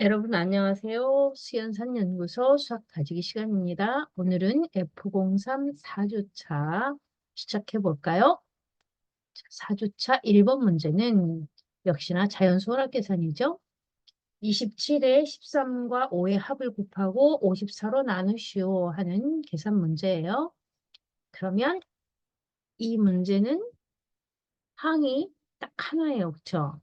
여러분 안녕하세요. 수연산연구소 수학 다지기 시간입니다. 오늘은 F03 4주차 시작해 볼까요? 4주차 1번 문제는 역시나 자연수월학 계산이죠. 27에 13과 5의 합을 곱하고 54로 나누시오 하는 계산 문제예요. 그러면 이 문제는 항이 딱 하나예요. 그쵸?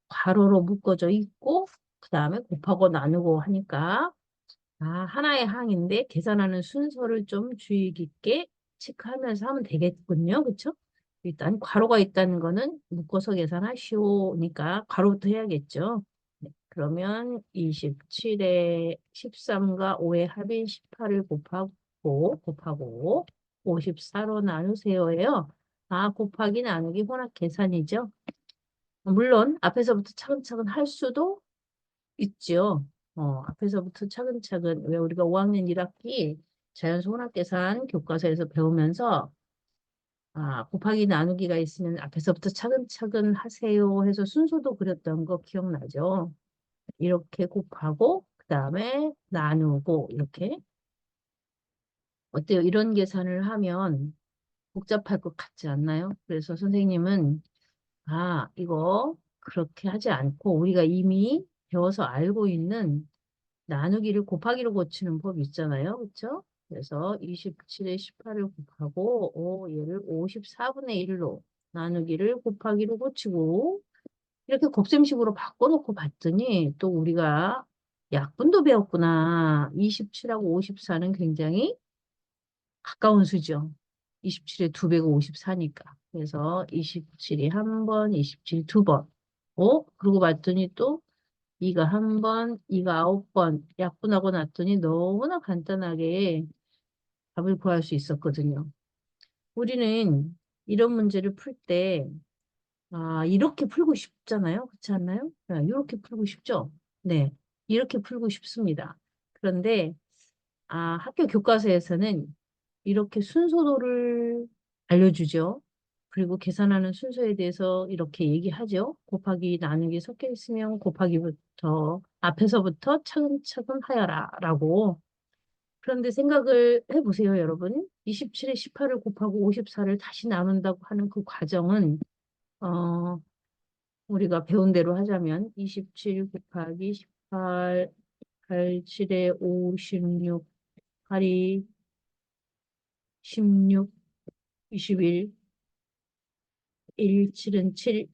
괄호로 묶어져 있고 그 다음에 곱하고 나누고 하니까 하나의 항인데 계산하는 순서를 좀 주의 깊게 체크하면서 하면 되겠군요. 그쵸? 일단 괄호가 있다는 거는 묶어서 계산하시오니까 괄호부터 해야겠죠. 네, 그러면 27에 13과 5의 합인 18을 곱하고 54로 나누세요예요. 곱하기 나누기 혼합 계산이죠. 물론 앞에서부터 차근차근 할 수도 있죠. 앞에서부터 차근차근 왜 우리가 5학년 1학기 자연수문학계산 교과서에서 배우면서 곱하기 나누기가 있으면 앞에서부터 차근차근 하세요 해서 순서도 그렸던 거 기억나죠? 이렇게 곱하고 그 다음에 나누고 이렇게 어때요? 이런 계산을 하면 복잡할 것 같지 않나요? 그래서 선생님은 이거 그렇게 하지 않고 우리가 이미 배워서 알고 있는 나누기를 곱하기로 고치는 법 있잖아요. 그렇죠? 그래서 27에 18을 곱하고 얘를 54분의 1로 나누기를 곱하기로 고치고 이렇게 곱셈식으로 바꿔놓고 봤더니 또 우리가 약분도 배웠구나. 27하고 54는 굉장히 가까운 수죠. 27의 2배가 54니까. 그래서 27이 한 번, 27이 두 번. 그러고 봤더니 또 이가 한 번, 이가 9번 약분하고 났더니 너무나 간단하게 답을 구할 수 있었거든요. 우리는 이런 문제를 풀 때, 이렇게 풀고 싶잖아요. 그렇지 않나요? 이렇게 풀고 싶죠? 네, 이렇게 풀고 싶습니다. 그런데, 학교 교과서에서는 이렇게 순서도를 알려주죠. 그리고 계산하는 순서에 대해서 이렇게 얘기하죠. 곱하기, 나누기 섞여 있으면 곱하기부터, 앞에서부터 차근차근 하여라 라고. 그런데 생각을 해보세요, 여러분. 27에 18을 곱하고 54를 다시 나눈다고 하는 그 과정은, 어, 우리가 배운 대로 하자면 27 곱하기 18, 87에 56, 8이 16, 21, 1, 7은 7,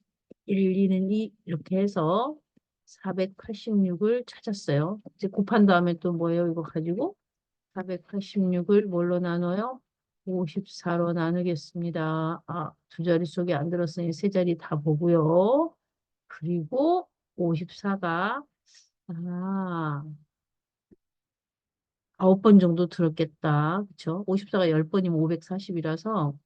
1, 2는 2 이렇게 해서 486을 찾았어요. 이제 곱한 다음에 또 뭐예요? 이거 가지고 486을 뭘로 나눠요? 54로 나누겠습니다. 두 자리 속에 안 들었으니 세 자리 다 보고요. 그리고 54가 아, 9번 정도 들었겠다. 그쵸? 54가 10번이면 540이라서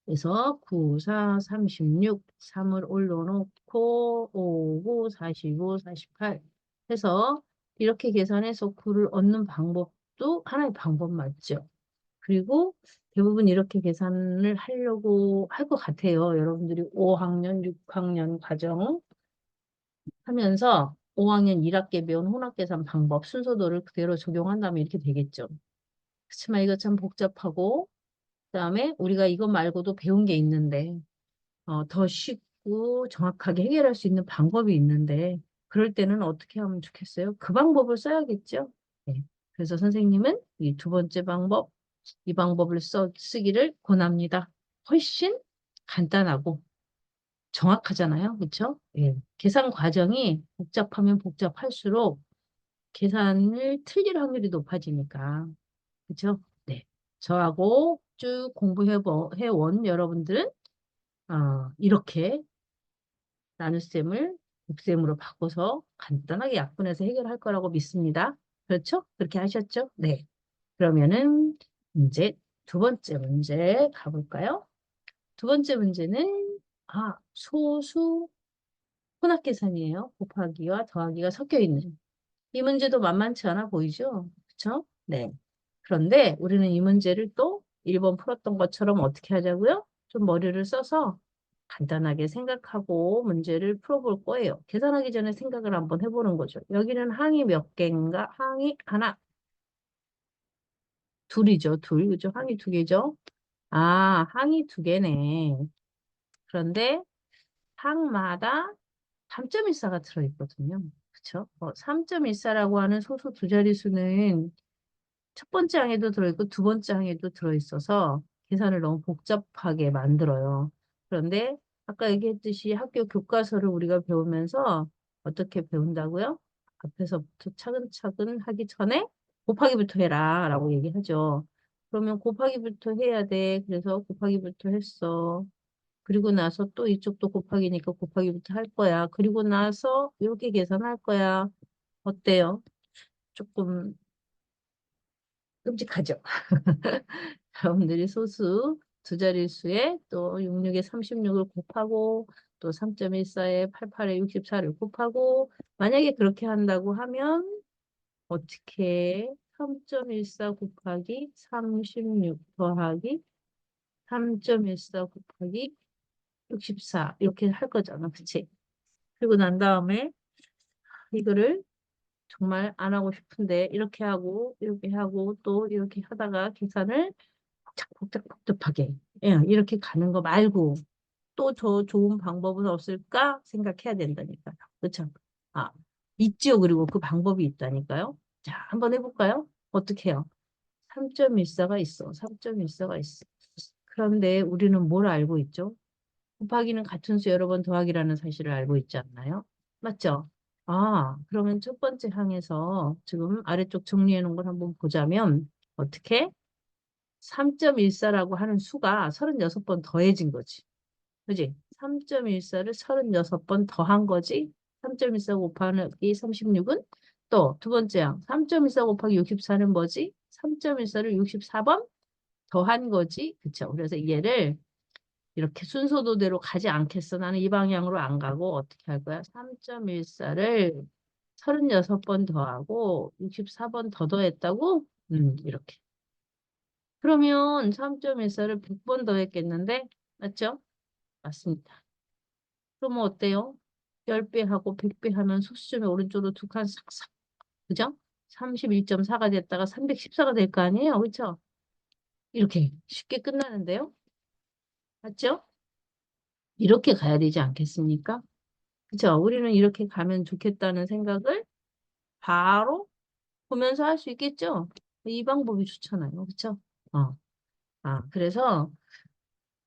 그래서 9, 4, 36, 3을 올려놓고 5, 9, 45, 48 해서 이렇게 계산해서 9를 얻는 방법도 하나의 방법 맞죠? 그리고 대부분 이렇게 계산을 하려고 할 것 같아요. 여러분들이 5학년, 6학년 과정 하면서 5학년 1학기에 배운 혼합계산 방법 순서도를 그대로 적용한다면 이렇게 되겠죠. 그렇지만 이거 참 복잡하고 그다음에 우리가 이거 말고도 배운 게 있는데 더 쉽고 정확하게 해결할 수 있는 방법이 있는데 그럴 때는 어떻게 하면 좋겠어요? 그 방법을 써야겠죠? 네. 그래서 선생님은 이 두 번째 방법, 이 방법을 쓰기를 권합니다. 훨씬 간단하고 정확하잖아요. 그렇죠? 예. 계산 과정이 복잡하면 복잡할수록 계산을 틀릴 확률이 높아지니까. 그렇죠? 네. 저하고 쭉 공부해온 여러분들은 이렇게 나눗셈을 곱셈으로 바꿔서 간단하게 약분해서 해결할 거라고 믿습니다. 그렇죠? 그렇게 하셨죠? 네. 그러면은 이제 두 번째 문제 가볼까요? 두 번째 문제는 소수 혼합계산이에요. 곱하기와 더하기가 섞여 있는. 이 문제도 만만치 않아 보이죠? 그렇죠? 네. 그런데 우리는 이 문제를 또 1번 풀었던 것처럼 어떻게 하자고요? 좀 머리를 써서 간단하게 생각하고 문제를 풀어볼 거예요. 계산하기 전에 생각을 한번 해보는 거죠. 여기는 항이 몇 개인가? 항이 하나, 둘이죠. 둘, 그죠? 항이 두 개죠? 아, 항이 두 개네. 그런데 항마다 3.14가 들어있거든요. 그쵸? 3.14라고 하는 소수 두 자릿수는 첫 번째 항에도 들어있고 두 번째 항에도 들어있어서 계산을 너무 복잡하게 만들어요. 그런데 아까 얘기했듯이 학교 교과서를 우리가 배우면서 어떻게 배운다고요? 앞에서부터 차근차근 하기 전에 곱하기부터 해라 라고 얘기하죠. 그러면 곱하기부터 해야 돼. 그래서 곱하기부터 했어. 그리고 나서 또 이쪽도 곱하기니까 곱하기부터 할 거야. 그리고 나서 이렇게 계산할 거야. 어때요? 조금 끔찍하죠? 여러분들이 소수 두 자릿수에 또 66에 36을 곱하고 또 3.14에 88에 64를 곱하고 만약에 그렇게 한다고 하면 어떻게 3.14 곱하기 36 더하기 3.14 곱하기 64 이렇게 할 거잖아. 그치? 그리고 난 다음에 이거를 정말 안 하고 싶은데 이렇게 하고 또 이렇게 하다가 계산을 복잡복잡하게 예, 이렇게 가는 거 말고 또 저 좋은 방법은 없을까 생각해야 된다니까요. 그렇죠? 아, 있지요. 그리고 그 방법이 있다니까요. 자, 한번 해볼까요? 어떻게 해요? 3.14가 있어. 3.14가 있어. 그런데 우리는 뭘 알고 있죠? 곱하기는 같은 수 여러 번 더하기라는 사실을 알고 있지 않나요? 맞죠? 아, 그러면 첫 번째 항에서 지금 아래쪽 정리해 놓은 걸 한번 보자면 어떻게? 3.14라고 하는 수가 36번 더해진 거지. 그지? 3.14를 36번 더한 거지. 3.14 곱하기 36은 또 두 번째 항 3.14 곱하기 64는 뭐지? 3.14를 64번 더한 거지. 그쵸? 그래서 얘를 이렇게 순서도대로 가지 않겠어. 나는 이 방향으로 안 가고 어떻게 할 거야? 3.14를 36번 더하고 64번 더 더했다고? 이렇게. 그러면 3.14를 100번 더했겠는데? 맞죠? 맞습니다. 그러면 어때요? 10배 하고 100배 하면 소수점의 오른쪽으로 두 칸 싹싹. 그죠? 31.4가 됐다가 314가 될 거 아니에요? 그렇죠? 이렇게 쉽게 끝나는데요? 맞죠? 이렇게 가야 되지 않겠습니까? 그쵸? 우리는 이렇게 가면 좋겠다는 생각을 바로 보면서 할 수 있겠죠? 이 방법이 좋잖아요. 그쵸? 어. 그래서,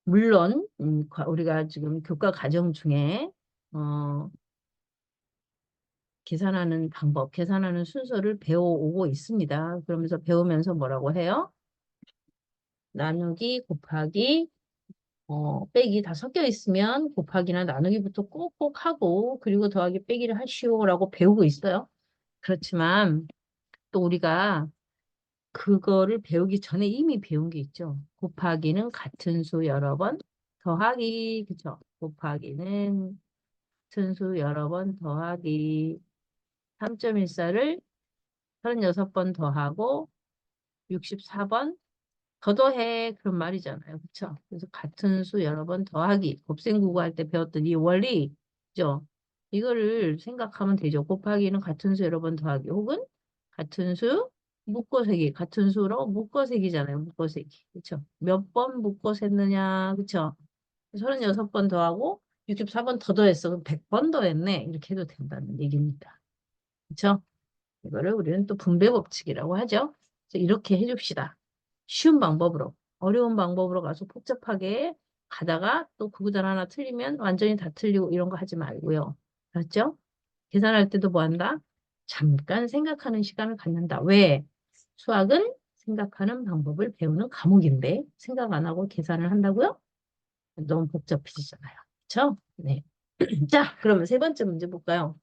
물론, 우리가 지금 교과 과정 중에, 어, 계산하는 방법, 계산하는 순서를 배워오고 있습니다. 그러면서 배우면서 뭐라고 해요? 나누기, 곱하기, 빼기 다 섞여 있으면 곱하기나 나누기부터 꼭꼭 하고, 그리고 더하기 빼기를 하시오라고 배우고 있어요. 그렇지만, 또 우리가 그거를 배우기 전에 이미 배운 게 있죠. 곱하기는 같은 수 여러 번, 더하기, 그쵸? 곱하기는 같은 수 여러 번 더하기 3.14를 36번 더하고 64번 더해 그런 말이잖아요. 그쵸? 그래서 같은 수 여러 번 더하기 곱셈국어 할 때 배웠던 이 원리 죠. 이거를 생각하면 되죠. 곱하기는 같은 수 여러 번 더하기 혹은 같은 수 묶어세기 같은 수로 묶어세기잖아요. 묶어세기. 그쵸? 몇 번 묶어셌느냐. 그쵸? 36번 더하고 64번 더 더했어. 그럼 100번 더했네. 이렇게 해도 된다는 얘기입니다. 그쵸? 이거를 우리는 또 분배 법칙이라고 하죠. 그래서 이렇게 해줍시다. 쉬운 방법으로. 어려운 방법으로 가서 복잡하게 가다가 또 구구단 하나 틀리면 완전히 다 틀리고 이런 거 하지 말고요. 알았죠? 계산할 때도 뭐 한다? 잠깐 생각하는 시간을 갖는다. 왜? 수학은 생각하는 방법을 배우는 과목인데 생각 안 하고 계산을 한다고요? 너무 복잡해지잖아요. 그렇죠? 네. 자, 그러면 세 번째 문제 볼까요?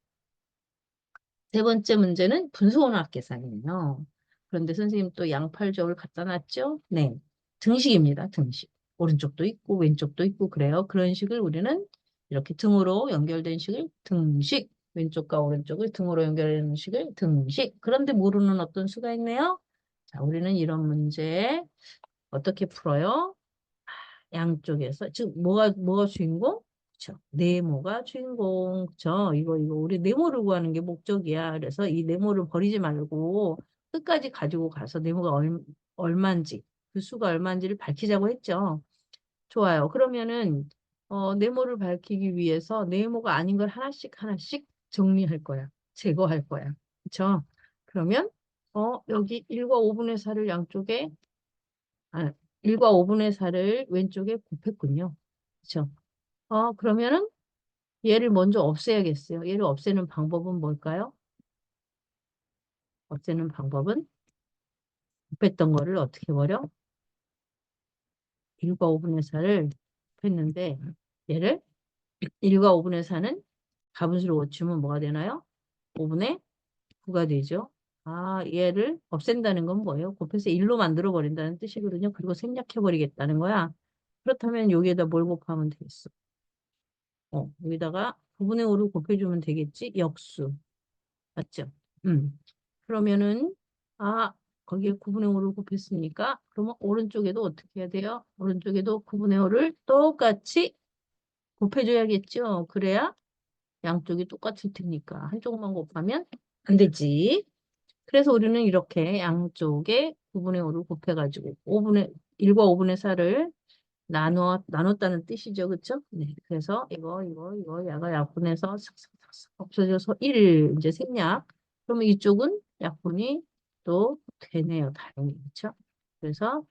세 번째 문제는 분수원학 계산이에요. 그런데 선생님 또 양팔족을 갖다 놨죠? 네. 등식입니다. 등식. 오른쪽도 있고 왼쪽도 있고 그래요. 그런 식을 우리는 이렇게 등으로 연결된 식을 등식. 왼쪽과 오른쪽을 등으로 연결된 식을 등식. 그런데 모르는 어떤 수가 있네요. 자, 우리는 이런 문제 어떻게 풀어요? 양쪽에서. 즉, 뭐가 주인공? 그쵸? 네모가 주인공. 그쵸? 이거 우리 네모를 구하는 게 목적이야. 그래서 이 네모를 버리지 말고 끝까지 가지고 가서 네모가 얼마인지, 그 수가 얼마인지를 밝히자고 했죠. 좋아요. 그러면은 네모를 밝히기 위해서 네모가 아닌 걸 하나씩 하나씩 정리할 거야. 제거할 거야. 그쵸? 그러면 여기 1과 5분의 4를 양쪽에 1과 5분의 4를 왼쪽에 곱했군요. 그쵸? 그러면은 얘를 먼저 없애야겠어요. 얘를 없애는 방법은 뭘까요? 없애는 방법은 곱했던 거를 어떻게 버려? 1과 5분의 4를 곱했는데 얘를 1과 5분의 4는 가분수로 고치면 뭐가 되나요? 5분의 9가 되죠. 얘를 없앤다는 건 뭐예요? 곱해서 1로 만들어 버린다는 뜻이거든요. 그리고 생략해 버리겠다는 거야. 그렇다면 여기에다 뭘 곱하면 되겠어? 여기다가 9분의 5를 곱해주면 되겠지? 역수. 맞죠? 그러면은, 아, 거기에 9분의 5를 곱했으니까, 그러면 오른쪽에도 어떻게 해야 돼요? 오른쪽에도 9분의 5를 똑같이 곱해줘야겠죠? 그래야 양쪽이 똑같을 테니까. 한쪽만 곱하면 안 되지. 그래서 우리는 이렇게 양쪽에 9분의 5를 곱해가지고 1과 5분의 4를 나눴다는 뜻이죠. 그쵸? 네. 그래서 이거 야가 약분해서 싹싹싹 없어져서 1 이제 생략. 그러면 이쪽은 약분이 또 되네요. 다행히. 그쵸? 그래서,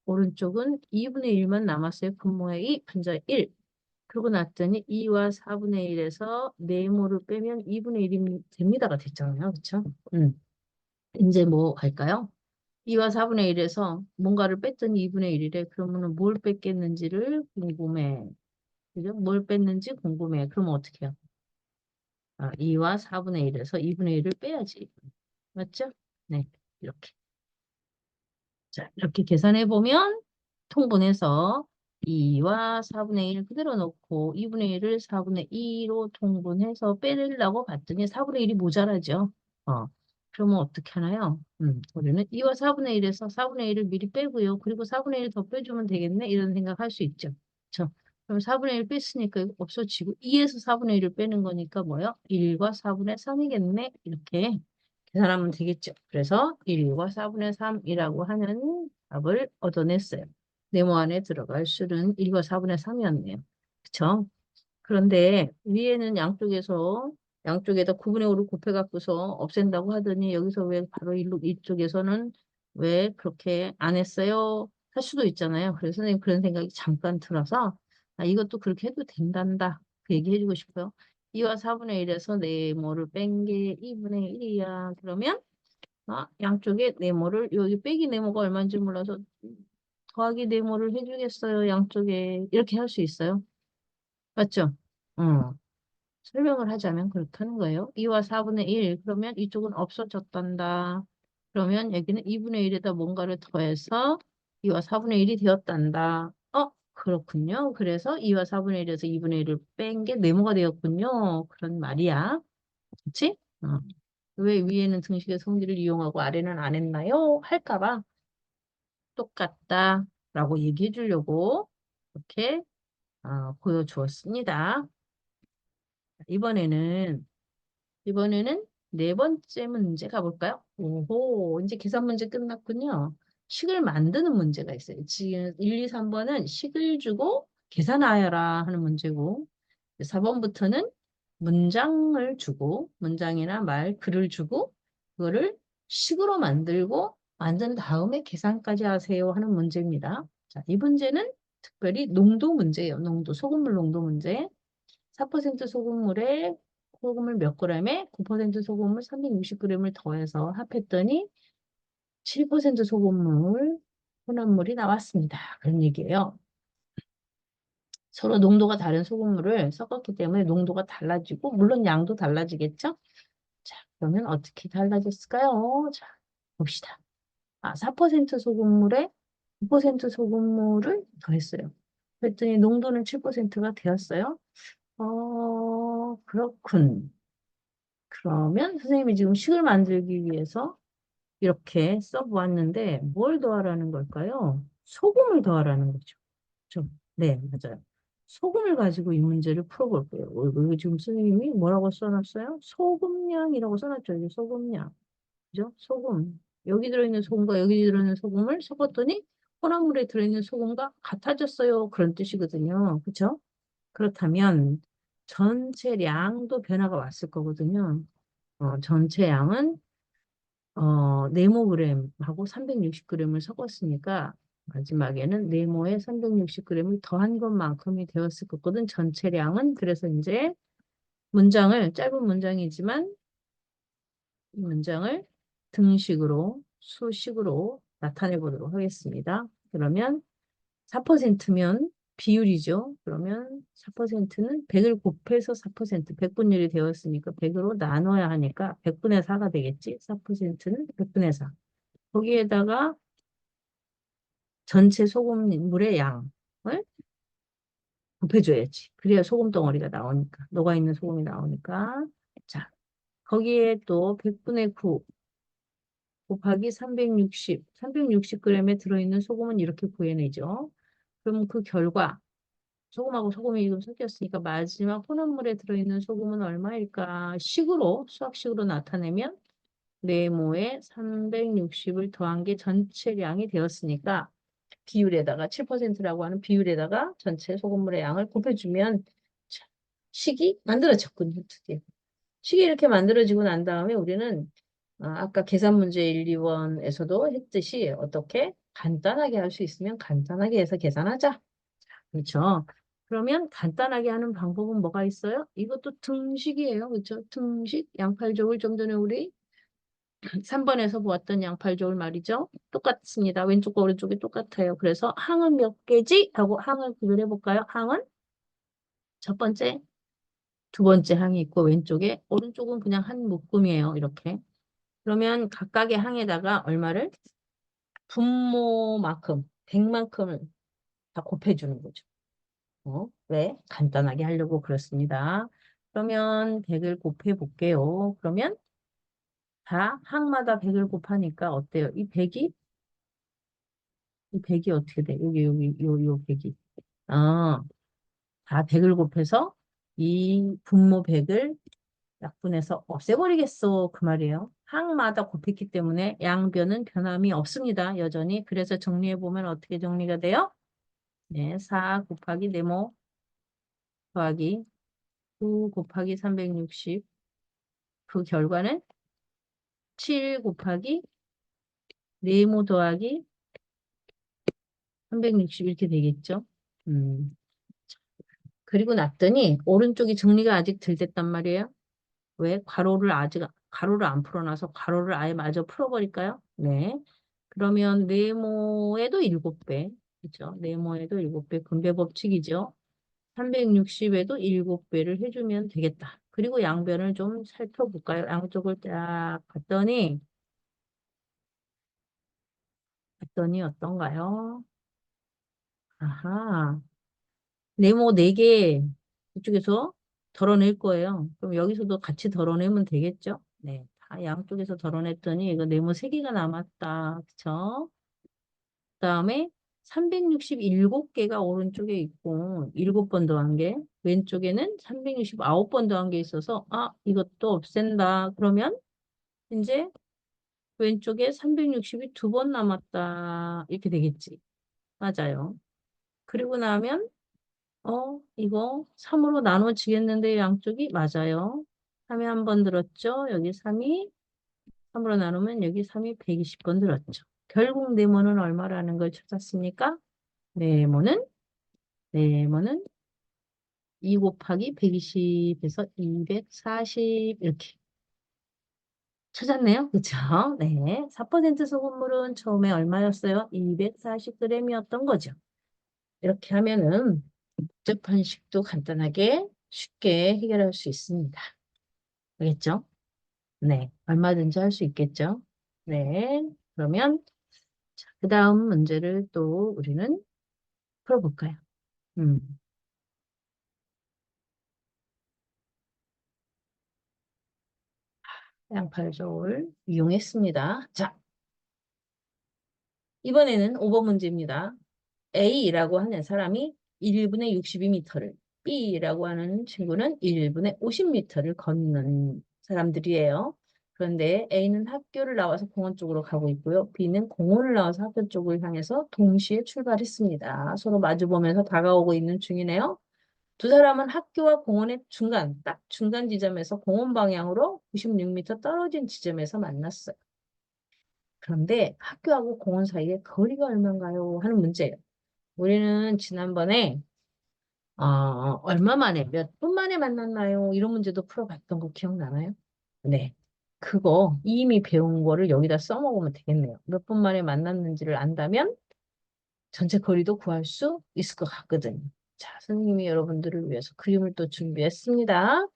오른쪽은 2분의 1만 남았어요. 분모의 2, 분자의 1. 그러고 났더니 2와 4분의 1에서 네모를 빼면 2분의 1이 됩니다가 됐잖아요. 그쵸? 이제 뭐 할까요? 2와 4분의 1에서 뭔가를 뺐더니 2분의 1이래. 그러면은 뭘 뺐겠는지를 궁금해. 그죠? 뭘 뺐는지 궁금해. 그러면 어떻게 해요? 2와 4분의 1에서 2분의 1을 빼야지. 맞죠? 네. 이렇게. 자, 이렇게 계산해 보면 통분해서 2와 4분의 1 그대로 놓고 2분의 1을 4분의 2로 통분해서 빼내려고 봤더니 4분의 1이 모자라죠. 그러면 어떻게 하나요? 우리는 2와 4분의 1에서 4분의 1을 미리 빼고요. 그리고 4분의 1 더 빼주면 되겠네? 이런 생각할 수 있죠. 그렇죠? 그럼 4분의 1 뺐으니까 이거 없어지고 2에서 4분의 1을 빼는 거니까 뭐요? 1과 4분의 3이겠네? 이렇게 계산하면 되겠죠. 그래서 1과 4분의 3이라고 하는 답을 얻어냈어요. 네모 안에 들어갈 수는 1과 4분의 3이었네요. 그쵸? 그런데 위에는 양쪽에다 9분의 5를 곱해갖고서 없앤다고 하더니 여기서 왜 바로 이쪽에서는 왜 그렇게 안 했어요? 할 수도 있잖아요. 그래서 선생님 그런 생각이 잠깐 들어서 이것도 그렇게 해도 된단다. 그 얘기 해주고 싶어요. 2와 4분의 1에서 네모를 뺀 게 2분의 1이야. 그러면 양쪽에 네모를 여기 빼기 네모가 얼마인지 몰라서 더하기 네모를 해주겠어요. 양쪽에 이렇게 할 수 있어요. 맞죠? 어. 설명을 하자면 그렇게 하는 거예요. 2와 4분의 1 그러면 이쪽은 없어졌단다. 그러면 여기는 2분의 1에다 뭔가를 더해서 2와 4분의 1이 되었단다. 그렇군요. 그래서 2와 4분의 1에서 2분의 1을 뺀 게 네모가 되었군요. 그런 말이야. 그치? 왜 위에는 등식의 성질을 이용하고 아래는 안 했나요? 할까봐 똑같다 라고 얘기해 주려고 이렇게 보여주었습니다. 이번에는 네 번째 문제 가볼까요? 오호, 이제 계산 문제 끝났군요. 식을 만드는 문제가 있어요. 지금 1, 2, 3번은 식을 주고 계산하여라 하는 문제고 4번부터는 문장을 주고 문장이나 말, 글을 주고 그거를 식으로 만들고 만든 다음에 계산까지 하세요 하는 문제입니다. 자, 이 문제는 특별히 농도 문제예요. 소금물 농도 문제. 4% 소금물에 소금을 몇 그램에 9% 소금물 360g을 더해서 합했더니 7% 소금물 혼합물이 나왔습니다. 그런 얘기예요. 서로 농도가 다른 소금물을 섞었기 때문에 농도가 달라지고 물론 양도 달라지겠죠? 자, 그러면 어떻게 달라졌을까요? 자, 봅시다. 4% 소금물에 9% 소금물을 더했어요. 그랬더니 농도는 7%가 되었어요. 그렇군. 그러면 선생님이 지금 식을 만들기 위해서 이렇게 써보았는데 뭘 더하라는 걸까요? 소금을 더하라는 거죠. 좀, 네, 맞아요. 소금을 가지고 이 문제를 풀어볼 거예요. 이거 지금 선생님이 뭐라고 써놨어요? 소금량이라고 써놨죠. 이게 소금량. 그죠? 소금. 여기 들어있는 소금과 여기 들어있는 소금을 섞었더니 혼합물에 들어있는 소금과 같아졌어요. 그런 뜻이거든요. 그죠? 그렇다면 전체량도 변화가 왔을 거거든요. 전체 양은 네모그램하고 360g을 섞었으니까 마지막에는 네모에 360g을 더한 것만큼이 되었을 거거든. 전체량은. 그래서 이제 문장을 짧은 문장이지만 이 문장을 등식으로 수식으로 나타내 보도록 하겠습니다. 그러면 4%면 비율이죠. 그러면 4%는 100을 곱해서 4%, 100분율이 되었으니까 100으로 나눠야 하니까 100분의 4가 되겠지. 4%는 100분의 4. 거기에다가 전체 소금물의 양을 곱해줘야지. 그래야 소금 덩어리가 나오니까. 녹아있는 소금이 나오니까. 자, 거기에 또 100분의 9 곱하기 360, 360g에 들어있는 소금은 이렇게 구해내죠. 그럼 그 결과 소금하고 소금이 지금 섞였으니까 마지막 혼합물에 들어있는 소금은 얼마일까? 식으로, 수학식으로 나타내면 네모에 360을 더한 게 전체량이 되었으니까 비율에다가 7%라고 하는 비율에다가 전체 소금물의 양을 곱해주면 식이 만들어졌군요. 드디어. 식이 이렇게 만들어지고 난 다음에 우리는 아까 계산 문제 1, 2번에서도 했듯이 어떻게 간단하게 할 수 있으면 간단하게 해서 계산하자. 그렇죠. 그러면 간단하게 하는 방법은 뭐가 있어요? 이것도 등식이에요. 그렇죠? 등식, 양팔족을 좀 전에 우리 3번에서 보았던 양팔족을 말이죠. 똑같습니다. 왼쪽과 오른쪽이 똑같아요. 그래서 항은 몇 개지? 하고 항을 구별해 볼까요? 항은 첫 번째, 두 번째 항이 있고 왼쪽에 오른쪽은 그냥 한 묶음이에요. 이렇게. 그러면 각각의 항에다가 얼마를? 분모만큼, 100만큼을 다 곱해주는 거죠. 왜? 간단하게 하려고 그렇습니다. 그러면 100을 곱해 볼게요. 그러면 다 항마다 100을 곱하니까 어때요? 이 100이 어떻게 돼? 요 100이. 아, 다 100을 곱해서 이 분모 100을 약분해서 없애버리겠어. 그 말이에요. 항마다 곱했기 때문에 양변은 변함이 없습니다. 여전히. 그래서 정리해보면 어떻게 정리가 돼요? 네, 4 곱하기 네모 더하기 9 곱하기 360. 그 결과는 7 곱하기 네모 더하기 360 이렇게 되겠죠. 음. 그리고 났더니 오른쪽이 정리가 아직 덜 됐단 말이에요. 왜? 가로를 안 풀어놔서 가로를 아예 마저 풀어버릴까요? 네. 그러면 네모에도 7배. 그죠? 네모에도 7배. 분배 법칙이죠. 360에도 7배를 해주면 되겠다. 그리고 양변을 좀 살펴볼까요? 양쪽을 딱 봤더니 어떤가요? 아하. 네모 4개 이쪽에서 덜어낼 거예요. 그럼 여기서도 같이 덜어내면 되겠죠? 네. 다 양쪽에서 덜어냈더니 이거 네모 3개가 남았다. 그쵸? 그 다음에 367개가 오른쪽에 있고 7번 더한 게 왼쪽에는 369번 더한 게 있어서 이것도 없앤다. 그러면 이제 왼쪽에 360이 2번 남았다. 이렇게 되겠지. 맞아요. 그리고 나면 이거 3으로 나눠지겠는데 양쪽이 맞아요. 3이 한 번 들었죠? 여기 3이 3으로 나누면 여기 3이 120번 들었죠. 결국 네모는 얼마라는 걸 찾았습니까? 네모는 네모는 2 곱하기 120에서 240 이렇게 찾았네요. 그쵸? 네. 4% 소금물은 처음에 얼마였어요? 240g이었던 거죠. 이렇게 하면은 복잡한 식도 간단하게 쉽게 해결할 수 있습니다. 알겠죠? 네. 얼마든지 할 수 있겠죠? 네. 그러면 그 다음 문제를 또 우리는 풀어볼까요? 음, 양팔절을 이용했습니다. 자, 이번에는 5번 문제입니다. A라고 하는 사람이 1분에 62m를, B라고 하는 친구는 1분에 50m를 걷는 사람들이에요. 그런데 A는 학교를 나와서 공원 쪽으로 가고 있고요. B는 공원을 나와서 학교 쪽을 향해서 동시에 출발했습니다. 서로 마주보면서 다가오고 있는 중이네요. 두 사람은 학교와 공원의 중간, 딱 중간 지점에서 공원 방향으로 96m 떨어진 지점에서 만났어요. 그런데 학교하고 공원 사이에 거리가 얼마인가요? 하는 문제예요. 우리는 지난번에 얼마 만에, 몇 분 만에 만났나요? 이런 문제도 풀어봤던 거 기억나나요? 네. 그거 이미 배운 거를 여기다 써먹으면 되겠네요. 몇 분 만에 만났는지를 안다면 전체 거리도 구할 수 있을 것 같거든요. 자, 선생님이 여러분들을 위해서 그림을 또 준비했습니다.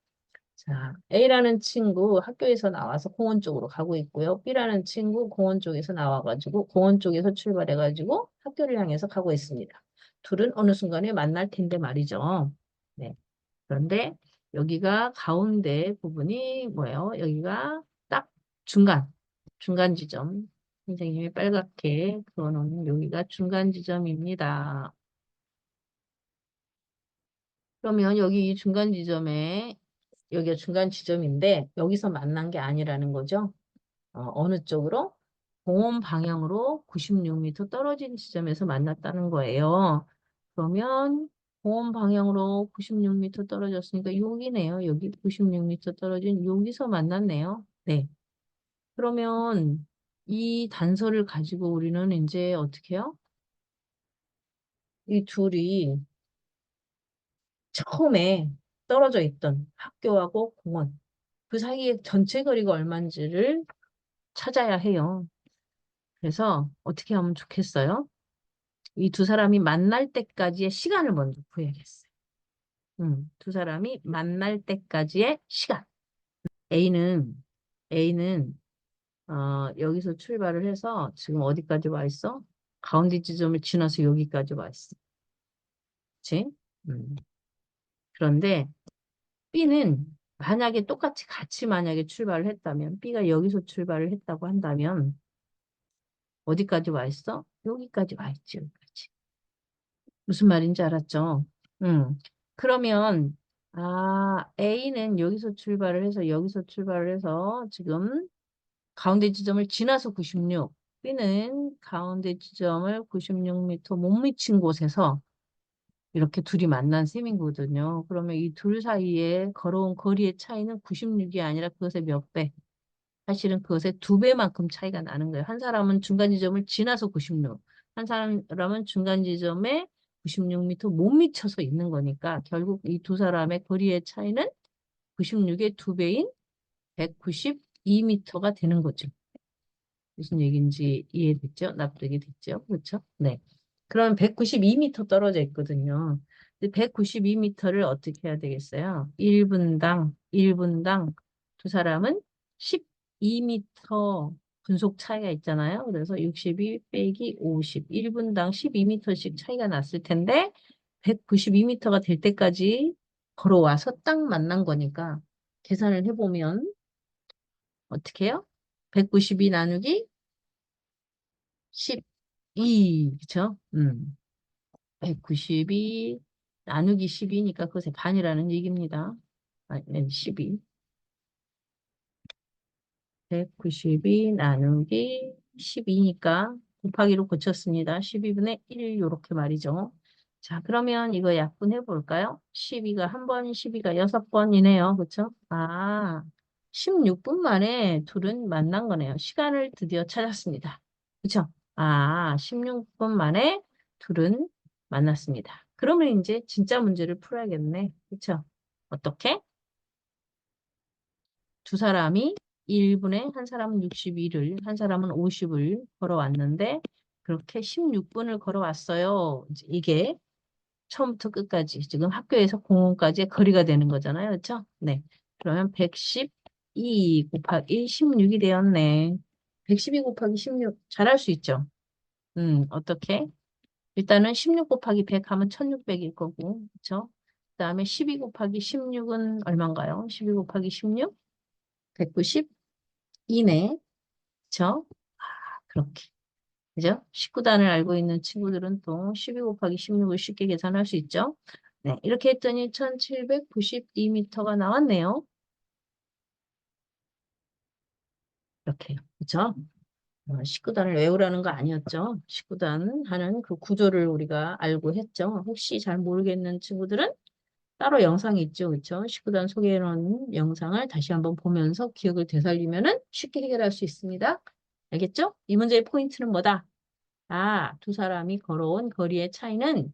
자, A라는 친구 학교에서 나와서 공원 쪽으로 가고 있고요. B라는 친구 공원 쪽에서 나와가지고 공원 쪽에서 출발해가지고 학교를 향해서 가고 있습니다. 둘은 어느 순간에 만날 텐데 말이죠. 네. 그런데 여기가 가운데 부분이 뭐예요? 여기가 딱 중간 지점. 선생님이 빨갛게 그어놓은 여기가 중간 지점입니다. 그러면 여기 이 중간 지점에 여기가 중간 지점인데 여기서 만난 게 아니라는 거죠. 어느 쪽으로? 공원 방향으로 96m 떨어진 지점에서 만났다는 거예요. 그러면 공원 방향으로 96m 떨어졌으니까 여기네요. 여기 96m 떨어진 여기서 만났네요. 네. 그러면 이 단서를 가지고 우리는 이제 어떻게 해요? 이 둘이 처음에 떨어져 있던 학교하고 공원 그 사이의 전체 거리가 얼마인지를 찾아야 해요. 그래서 어떻게 하면 좋겠어요? 이 두 사람이 만날 때까지의 시간을 먼저 구해야겠어요. 두 사람이 만날 때까지의 시간. A는 A는 여기서 출발을 해서 지금 어디까지 와 있어? 가운데 지점을 지나서 여기까지 와 있어. 그치? 음. 그런데 B는 만약에 똑같이 같이 만약에 출발을 했다면 B가 여기서 출발을 했다고 한다면 어디까지 와 있어? 여기까지 와 있지, 여기까지. 무슨 말인지 알았죠? 그러면, A는 여기서 출발을 해서, 여기서 출발을 해서, 지금 가운데 지점을 지나서 96, B는 가운데 지점을 96m 못 미친 곳에서 이렇게 둘이 만난 셈이거든요. 그러면 이 둘 사이에 걸어온 거리의 차이는 96이 아니라 그것의 몇 배? 사실은 그것의 두 배만큼 차이가 나는 거예요. 한 사람은 중간 지점을 지나서 96, 한 사람은 중간 지점에 96m 못 미쳐서 있는 거니까 결국 이 두 사람의 거리의 차이는 96의 두 배인 192m가 되는 거죠. 무슨 얘기인지 이해됐죠? 납득이 됐죠? 그렇죠? 네. 그럼 192m 떨어져 있거든요. 192m를 어떻게 해야 되겠어요? 1분당 두 사람은 12m 분속 차이가 있잖아요. 그래서 62 빼기 50, 1분당 12m씩 차이가 났을 텐데 192m가 될 때까지 걸어와서 딱 만난 거니까 계산을 해보면 어떻게 해요? 192 나누기 12, 그쵸? 192 나누기 12니까 그것의 반이라는 얘기입니다. 아니, 12. 192 나누기 12니까 곱하기로 고쳤습니다. 12분의 1 요렇게 말이죠. 자, 그러면 이거 약분해 볼까요? 12가 한 번, 12가 6번이네요. 그쵸? 16분 만에 둘은 만난 거네요. 시간을 드디어 찾았습니다. 그쵸? 16분 만에 둘은 만났습니다. 그러면 이제 진짜 문제를 풀어야겠네. 그쵸? 어떻게? 두 사람이 1분에 한 사람은 61을, 한 사람은 50을 걸어왔는데 그렇게 16분을 걸어왔어요. 이게 처음부터 끝까지 지금 학교에서 공원까지의 거리가 되는 거잖아요. 그렇죠? 네. 그러면 112 곱하기 16이 되었네. 112 곱하기 16 잘할 수 있죠? 어떻게? 일단은 16 곱하기 100 하면 1600일 거고, 그렇죠? 그다음에 12 곱하기 16은 얼마인가요? 12 곱하기 16? 192네. 그쵸? 그렇게. 그죠? 19단을 알고 있는 친구들은 또 12 곱하기 16을 쉽게 계산할 수 있죠? 네, 이렇게 했더니 1792m가 나왔네요. 이렇게요. 그죠? 19단을 외우라는 거 아니었죠? 19단 하는 그 구조를 우리가 알고 했죠? 혹시 잘 모르겠는 친구들은 따로 영상이 있죠? 그렇죠? 19단 소개해 놓은 영상을 다시 한번 보면서 기억을 되살리면은 쉽게 해결할 수 있습니다. 알겠죠? 이 문제의 포인트는 뭐다? 아, 두 사람이 걸어온 거리의 차이는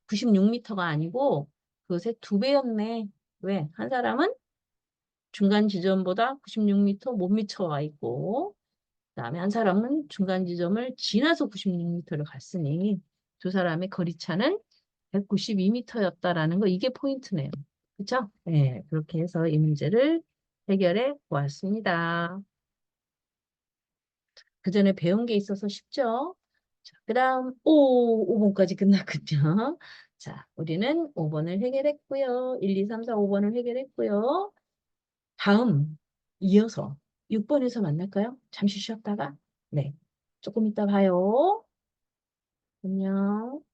96m가 아니고 그것의 두 배였네. 왜? 한 사람은 중간 지점보다 96m 못 미쳐 와 있고, 그다음에 한 사람은 중간 지점을 지나서 96m를 갔으니 두 사람의 거리차는 192m였다라는 거 이게 포인트네요. 그렇죠? 네, 그렇게 해서 이 문제를 해결해 보았습니다. 그 전에 배운 게 있어서 쉽죠? 자, 그다음 5번까지 끝났군요. 자, 우리는 5번을 해결했고요. 1, 2, 3, 4, 5번을 해결했고요. 다음 이어서 6번에서 만날까요? 잠시 쉬었다가 네, 조금 이따 봐요. 안녕.